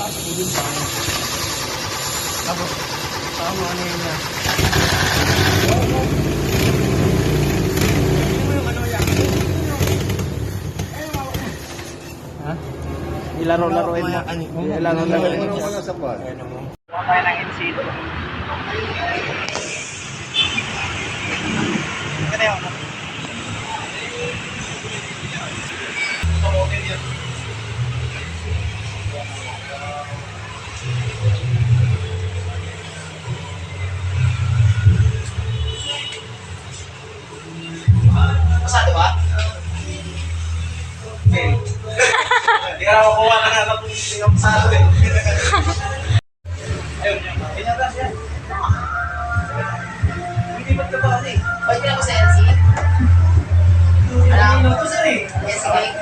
Udin pa. Tapos, tama ano yun na. Ha? Ilaro-laruin mo. Ilaro-laruin mo. Baka tayo ng insito. Kaya yun. Masado ba? Okay. Hindi ka na makuha na nga kung hindi ka masado eh. Ayun, pinyatas yan. Hindi ba't ka ba kasi? Ba't ka na ba sa LC? Alam mo ko sir eh. Yes, okay.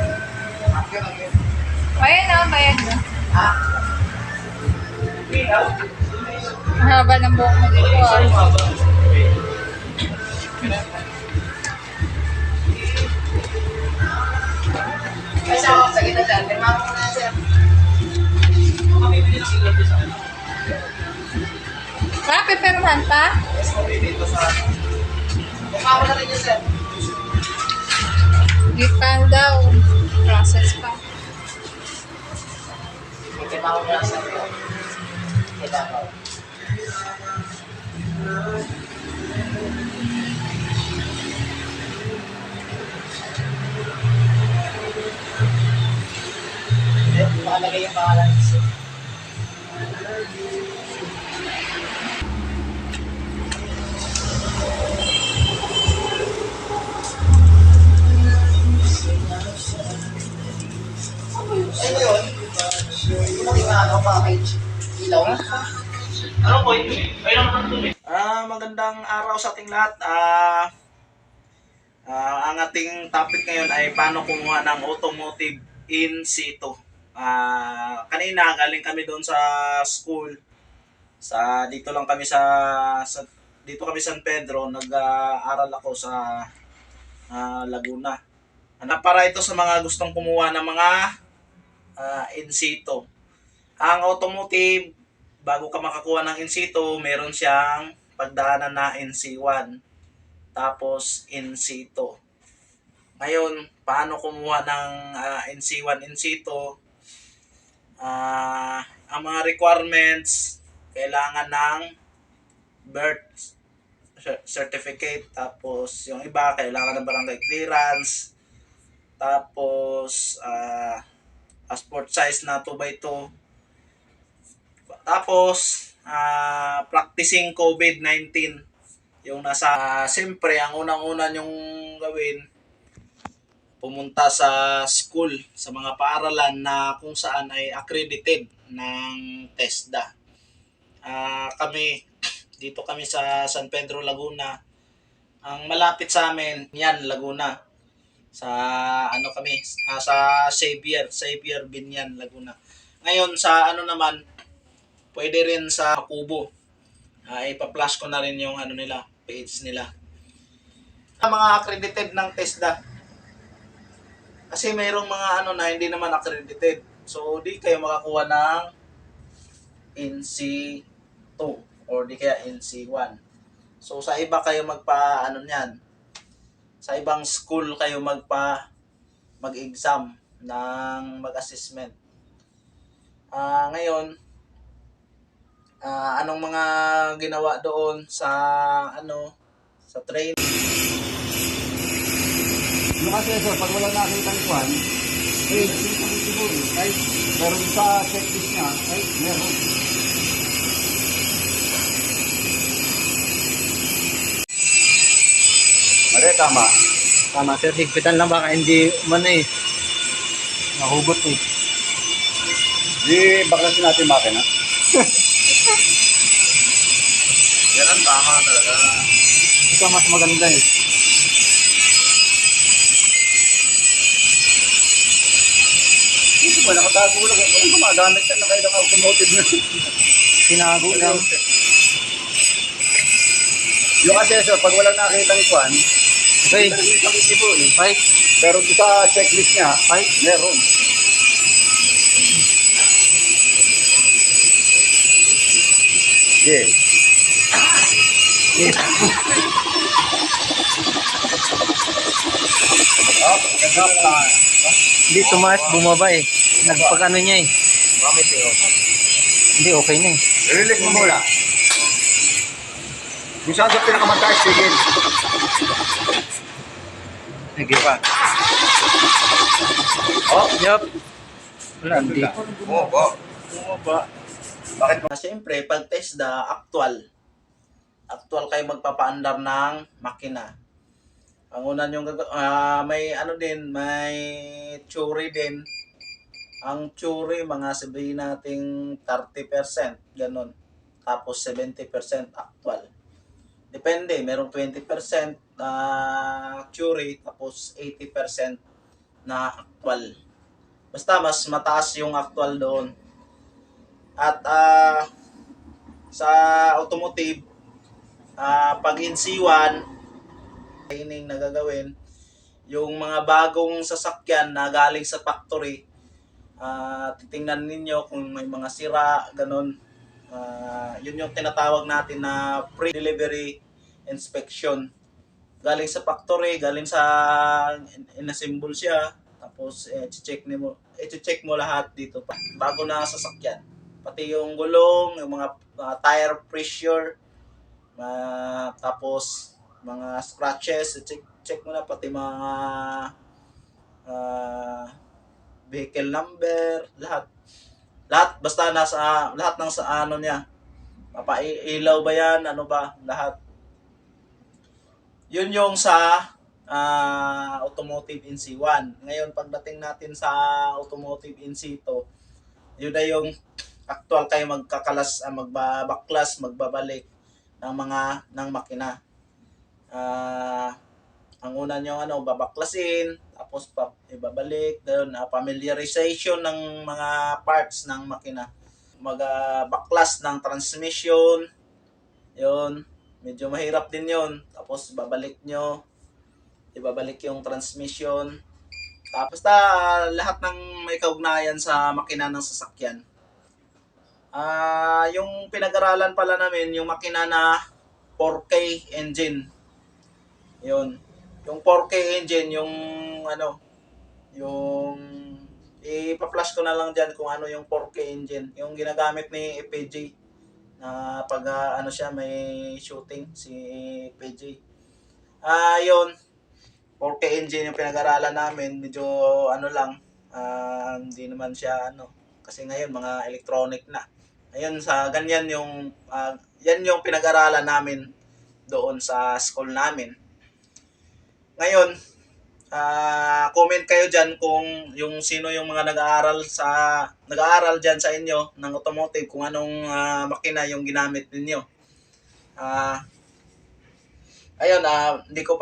Bayad na, bayad na. Ha? Ang haba ng buhok mo dito ah. Ay, sa gitna sir. Pirma mo muna sir. Pipirmahan pa? Pirma mo na rin yun sir. Gitan daw. Process pa. Pirma mo na sir. Kita ko. Makalagay yung pangalan sir. Ano yun? Yung ano, package. Ilaw. Ano po ito eh? Magandang araw sa ating lahat. Ang ating topic ngayon ay paano kumuha ng automotive in situ. Kanina galing kami doon sa school. Dito lang kami dito kami San Pedro, nag-aaral ako sa Laguna. Para ito sa mga gustong kumuha ng mga in situ. Ang automotive, bago ka makakuha ng in situ, meron siyang pagdaanan na NC1, tapos in situ. Ngayon, paano kumuha ng NC1 in situ? Ang mga requirements, kailangan ng birth certificate, tapos yung iba, kailangan ng barangay clearance, tapos passport size na 2x2, tapos practicing COVID-19 yung nasa. Siyempre ang unang-una yung gawin, pumunta sa school, sa mga paaralan na kung saan ay accredited ng TESDA. Dito kami sa San Pedro, Laguna. Ang malapit sa amin, yan, Laguna. Sa Xavier Binyan, Laguna. Ngayon sa naman, pwede rin sa Kubo. Ipa-flash ko na rin yung nila, page nila. Ang mga accredited ng TESDA. Kasi mayroong mga na hindi naman accredited. So di kayo makakuha ng NC2 or di kaya NC1. So sa iba kayo niyan. Sa ibang school kayo mag-exam ng mag-assessment. Ngayon, anong mga ginawa doon sa train? Yung kasi sir, pag walang nakita ng kwan, kahit meron sa checklist niya, kahit meron. Mali, tama. Tama sir, higpitan lang baka hindi nahugot eh. Di, baklasin natin makina. Yan ang tama talaga. Ito mas maganda eh. Ito ba, nakatago lang. Kung gumagamit ka, nakailang automotive na. Tinago lang. Yung assessor, pag walang nakita ni Kwan, Okay. Right? Pero sa checklist niya, meron. Yeah. Up, ganda na. Hindi tumaas, bumaba eh. Nagpag-ano niya eh. Bakit yun? Hindi, okay na eh. I-release mo muna. Kung saan sa pinakamataas, sige. Sige pa. Oh, Yup. Wala, hindi. bumaba. Bakit mo? Siyempre, pag TESDA, actual kayo magpapaandar ng makina. Ang una yung may ano din, may theory din. Ang theory, mga sabihin nating 30%, ganun. Tapos 70% actual. Depende, merong 20% na theory, tapos 80% na actual. Basta mas mataas yung actual doon. At sa automotive, pag NC1, training na gagawin, yung mga bagong sasakyan na galing sa factory, titingnan ninyo kung may mga sira, ganun. Yun yung tinatawag natin na pre-delivery inspection. Galing sa factory, galing sa inassemble siya, tapos i-check mo lahat dito pa bago na sasakyan. Pati yung gulong, yung mga tire pressure, tapos mga scratches, check mo na pati mga vehicle number, lahat basta nasa lahat ng sa ano niya, papailaw ba yan, ano ba, lahat. Yun yung sa automotive NC1. Ngayon pagdating natin sa automotive NC2, yun na yung actual kayo magbabaklas, magbabalik ng makina. Ang una nyo babaklasin, tapos ibabalik, doon familiarization ng mga parts ng makina. Magbaklas ng transmission, yun, medyo mahirap din yun. Tapos ibabalik yung transmission. Tapos lahat ng may kaugnayan sa makina ng sasakyan. Yung pinag-aralan pala namin, yung makina na 4K engine. Yun. Yung 4K engine, yung ipa-flash ko na lang dyan kung ano yung 4K engine. Yung ginagamit ni FPJ na pag siya may shooting si FPJ. Yun. 4K engine yung pinag-aralan namin. Medyo hindi naman siya kasi ngayon mga electronic na. Ayun, sa ganyan yan yung pinag-aralan namin doon sa school namin. Ngayon, comment kayo dyan kung yung sino yung mga nag-aaral dyan sa inyo ng automotive, kung anong makina yung ginamit ninyo. Ayun, di ko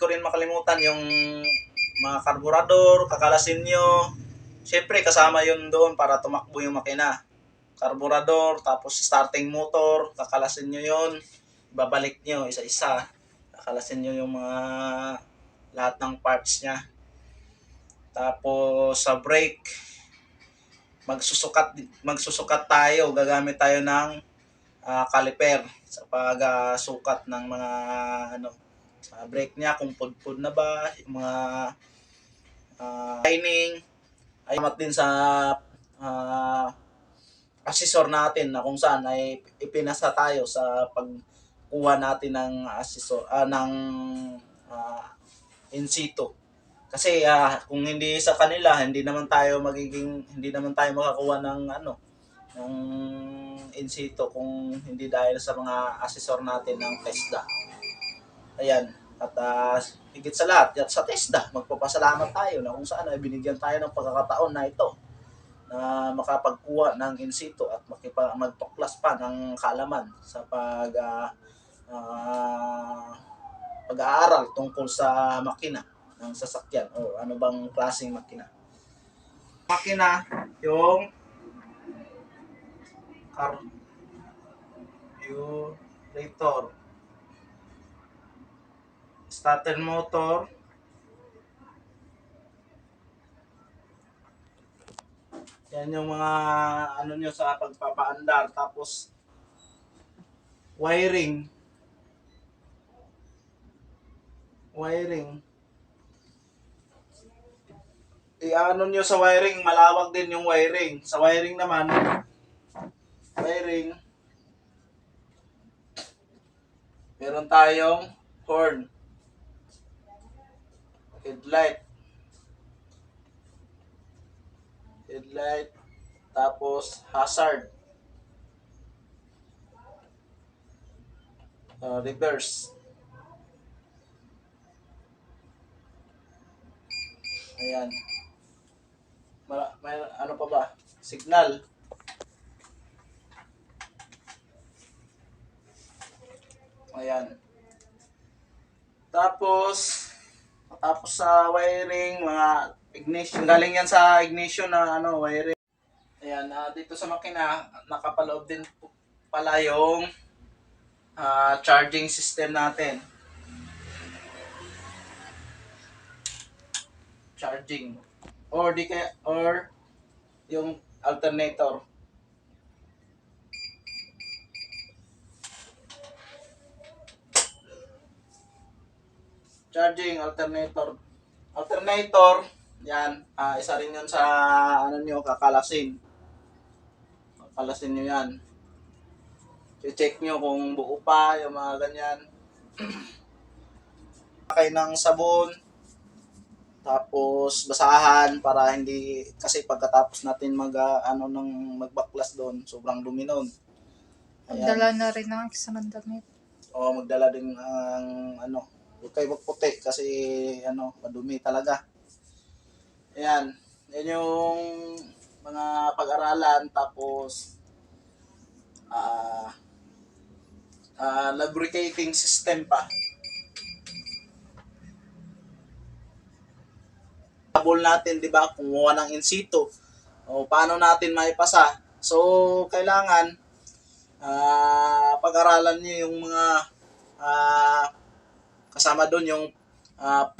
rin makalimutan yung mga karburador, kakalasin nyo. Siyempre, kasama yun doon para tumakbo yung makina. Karburador, tapos starting motor, kakalasin nyo yun, babalik nyo isa-isa, kakalasin nyo yung mga lahat ng parts nya. Tapos sa brake, magsusukat tayo, gagamit tayo ng caliper sa pagsukat ng mga sa brake nya, kung pudpud na ba, yung mga lining, ay din sa assessor natin na kung saan ay ipinasa tayo sa pagkuha natin ng in situ. Kasi kung hindi sa kanila, hindi naman tayo makakuha ng ng in situ kung hindi dahil sa mga assessor natin ng TESDA. Ayan. At higit sa lahat, at sa TESDA, magpapasalamat tayo na kung saan ay binigyan tayo ng pagkakataon na ito na makapagkuha ng in situ at magpaklas pa ng kaalaman sa pag-aaral tungkol sa makina ng sasakyan o ano bang klaseng makina. Makina, yung carburetor, starter motor, yan yung mga nyo sa pagpapaandar. Tapos wiring. Wiring. I-ano nyo sa wiring, malawak din yung wiring. Sa wiring naman, wiring, meron tayong horn, headlight, tapos hazard, reverse. Ayan. May ano pa ba? Signal. Ayan. Tapos sa wiring, mga ignition. Galing yan sa ignition na wiring. Ayan, dito sa makina, nakapaloob din pala yung charging system natin. Charging. Or yung alternator. Charging alternator. Yan, isa rin yun sa kakalasin. Kakalasin nyo yan. I-check nyo kung buo pa, yung mga ganyan. Pakay ng sabon. Tapos basahan para hindi, kasi pagkatapos natin magbaklas doon, sobrang dumi nun. Magdala na rin ng isang damit. O magdala din ng huwag kayo magputi kasi madumi talaga. Ayan, yan yung mga pag-aralan. Tapos lubricating system pa. Habol natin, di ba, kumuha ng in situ. O paano natin maipasa? So, kailangan pag-aralan niyo yung mga kasama doon yung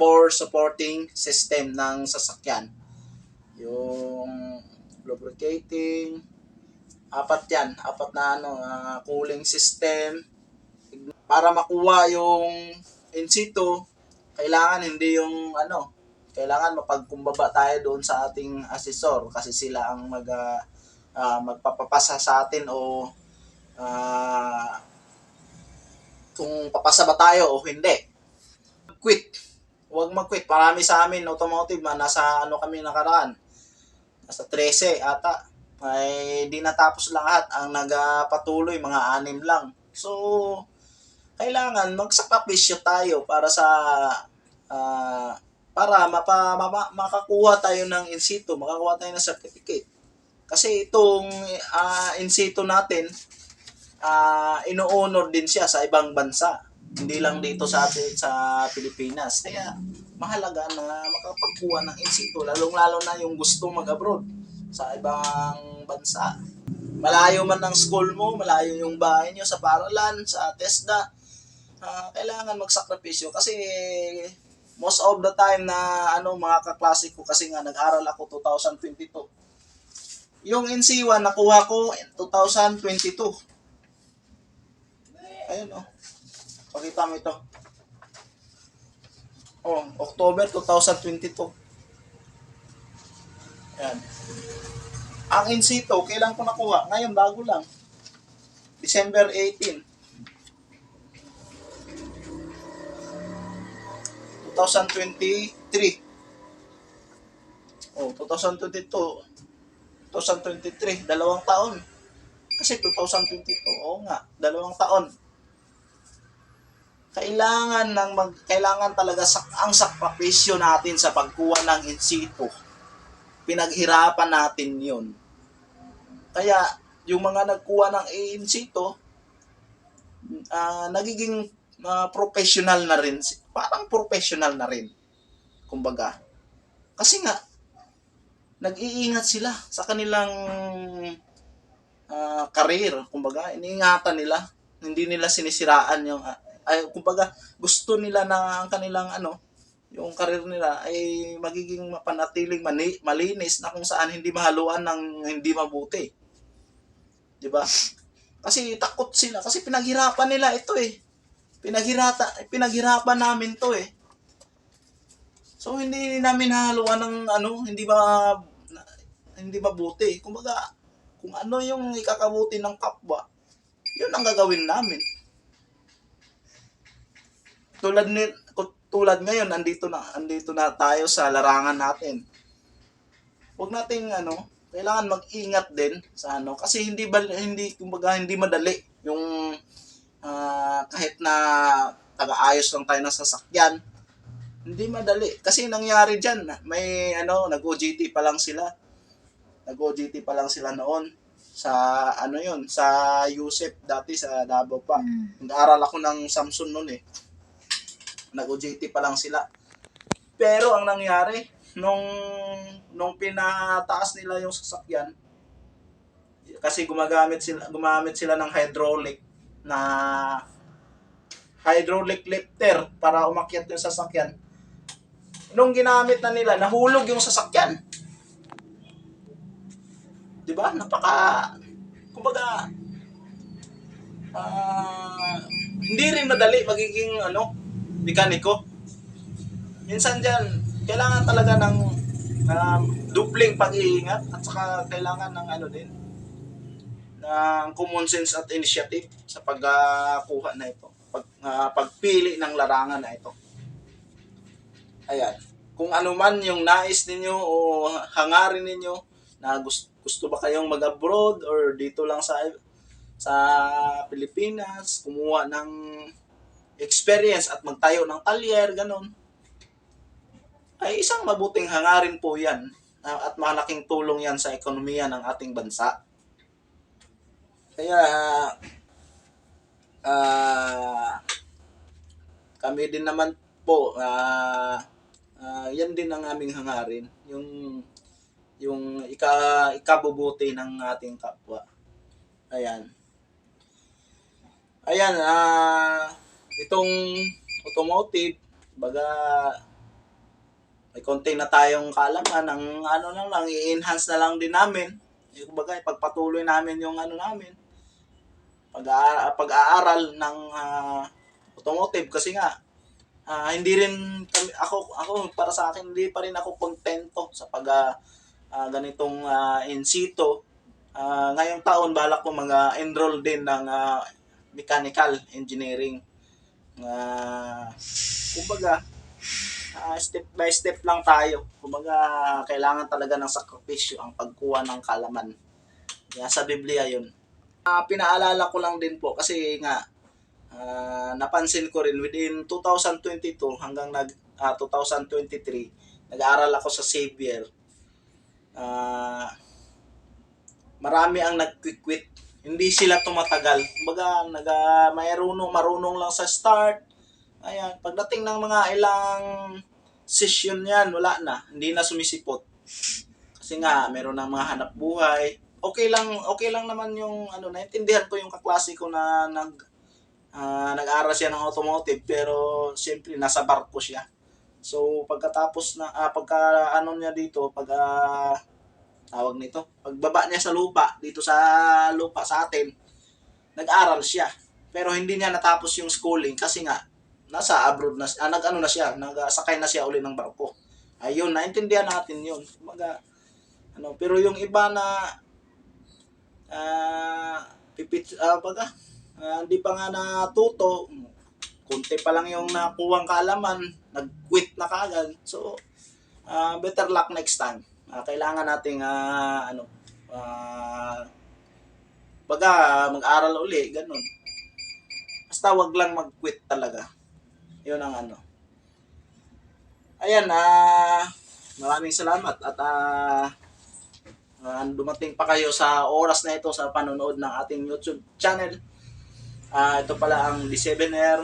pour supporting system ng sasakyan. Yung lubricating, apat na cooling system. Para makuha yung in situ, kailangan kailangan mapagkumbaba tayo doon sa ating asesor kasi sila ang magpapapasa sa atin o kung papasa ba tayo o hindi. Huwag mag-quit. Marami sa amin automotive nasa kami nakaraan. Nasa 13 ata. Ay di natapos lang lahat. Ang nagpatuloy mga 6 lang. So kailangan magsakripisyo tayo para makakuha tayo ng in situ, makakuha tayo ng certificate. Kasi itong in situ natin, ino-honor din siya sa ibang bansa. Hindi lang dito sa atin sa Pilipinas. Kaya mahalaga na makapagkuha ng in situ, lalong-lalo na yung gusto mag-abroad sa ibang bansa. Malayo man ang school mo, malayo yung bahay nyo sa paaralan, sa TESDA, kailangan magsakripisyo kasi most of the time na mga kaklase ko, kasi nga nag-aral ako 2022. Yung NC1 nakuha ko 2022. Ayun Pakita mo ito. October 2022. Ayan. Ang in situ, kailan ko nakuha? Ngayon, bago lang. December 18. 2023. 2022. 2023. 2 taon. Kasi 2022. Oo nga, 2 taon. Kailangan talaga ang sakripisyo natin sa pagkuha ng in situ. Pinaghirapan natin 'yon. Kaya yung mga nagkuha ng in situ, nagiging professional na rin. Parang professional na rin. Kumbaga. Kasi nga nag-iingat sila sa kanilang career. Kumbaga, iniingatan nila. Hindi nila sinisiraan yung kumbaga, gusto nila na ang kanilang yung career nila ay magiging mapanatiling malinis na kung saan hindi mahaluan ng hindi mabuti. 'Di ba? Kasi takot sila. Kasi pinaghirapan nila ito eh. Pinaghirapan namin to eh. So hindi namin haluan ng hindi ba buti. Kumbaga, kung ano yung ikakabuti ng kapwa, yun ang gagawin namin. Tulad ngayon, andito na tayo sa larangan natin. Huwag nating kailangan mag-ingat din sa kasi hindi madali yung kahit na taga-ayos lang tayo ng sasakyan. Hindi madali kasi nangyari diyan, may nag-OJT pa lang sila. Nag-OJT pa lang sila noon sa sa USEP dati sa Davao pa. Nag-aaral ako ng Samson noon eh. Nag-OJT pa lang sila. Pero ang nangyari, nung pinataas nila yung sasakyan, kasi gumamit sila ng hydraulic lifter para umakyat yung sasakyan. Nung ginamit na nila, nahulog yung sasakyan. 'Di ba? Kumbaga, hindi rin madali magiging mekaniko. Minsan diyan, kailangan talaga ng dupling pag-iingat at saka kailangan ng ng common sense at initiative sa pagkuha na ito, pagpili ng larangan na ito. Ayan. Kung ano man yung nais ninyo o hangarin ninyo na gusto ba kayong mag-abroad or dito lang sa Pilipinas, kumuha ng experience at magtayo ng talyer, ganun, ay isang mabuting hangarin po yan at malaking tulong yan sa ekonomiya ng ating bansa. Kaya kami din naman po yan din ang aming hangarin, yung ikabubuti ng ating kapwa. Ayan, itong automotive, baga may konti na tayong kaalaman, ang i-enhance na lang din namin. Kumbaga, ipagpatuloy namin yung namin, pag-aaral ng automotive kasi nga hindi rin ako para sa akin hindi pa rin ako kontento sa ganitong in situ. Ngayong taon balak ko enroll din ng mechanical engineering. Kumbaga, step by step lang tayo. Kumbaga, kailangan talaga ng sakripisyo ang pagkuha ng kaalaman. Kaya sa Biblia yun. Pinaalala ko lang din po kasi nga napansin ko rin within 2022 hanggang 2023 nag-aaral ako sa Xavier. Marami ang nag-quit. Hindi sila tumatagal. Kumbaga, marunong lang sa start. Ayan, pagdating ng mga ilang session yan, wala na. Hindi na sumisipot. Kasi nga, meron ng mga hanap buhay. Okay lang naman yung naintindihan ko yung kaklase ko na nag-aral siya ng automotive, pero siyempre nasa barko siya. So pagkatapos na niya dito, tawag nito, pagbaba niya sa lupa dito sa atin, nag-aral siya. Pero hindi niya natapos yung schooling kasi nga nasa abroad na nagsakay na siya uli ng barko. Ayun, naintindihan natin yun. Kumbaga, pero yung iba na hindi pa nga natuto, kunti pa lang yung nakuwang kaalaman, nag-quit na kagad. So, better luck next time. Kailangan nating mag-aral uli, ganun. Basta wag lang mag-quit talaga. Yun ang Ayan, maraming salamat at dumating pa kayo sa oras na ito sa panonood ng ating YouTube channel. Ito pala ang D7R.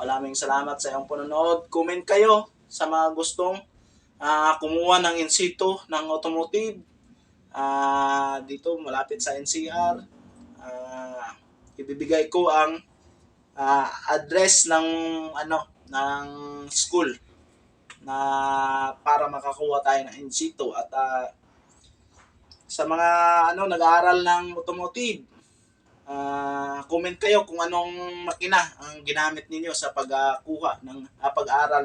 Maraming salamat sa iyong panonood. Comment kayo sa mga gustong kumuha ng in situ ng automotive dito malapit sa NCR. Ibibigay ko ang address ng school na para makakuha tayo ng in situ at sa mga nag-aaral ng automotive, comment kayo kung anong makina ang ginamit ninyo sa pagkuha ng pag-aral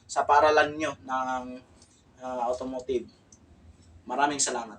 sa paaralan niyo ng automotive. Maraming salamat.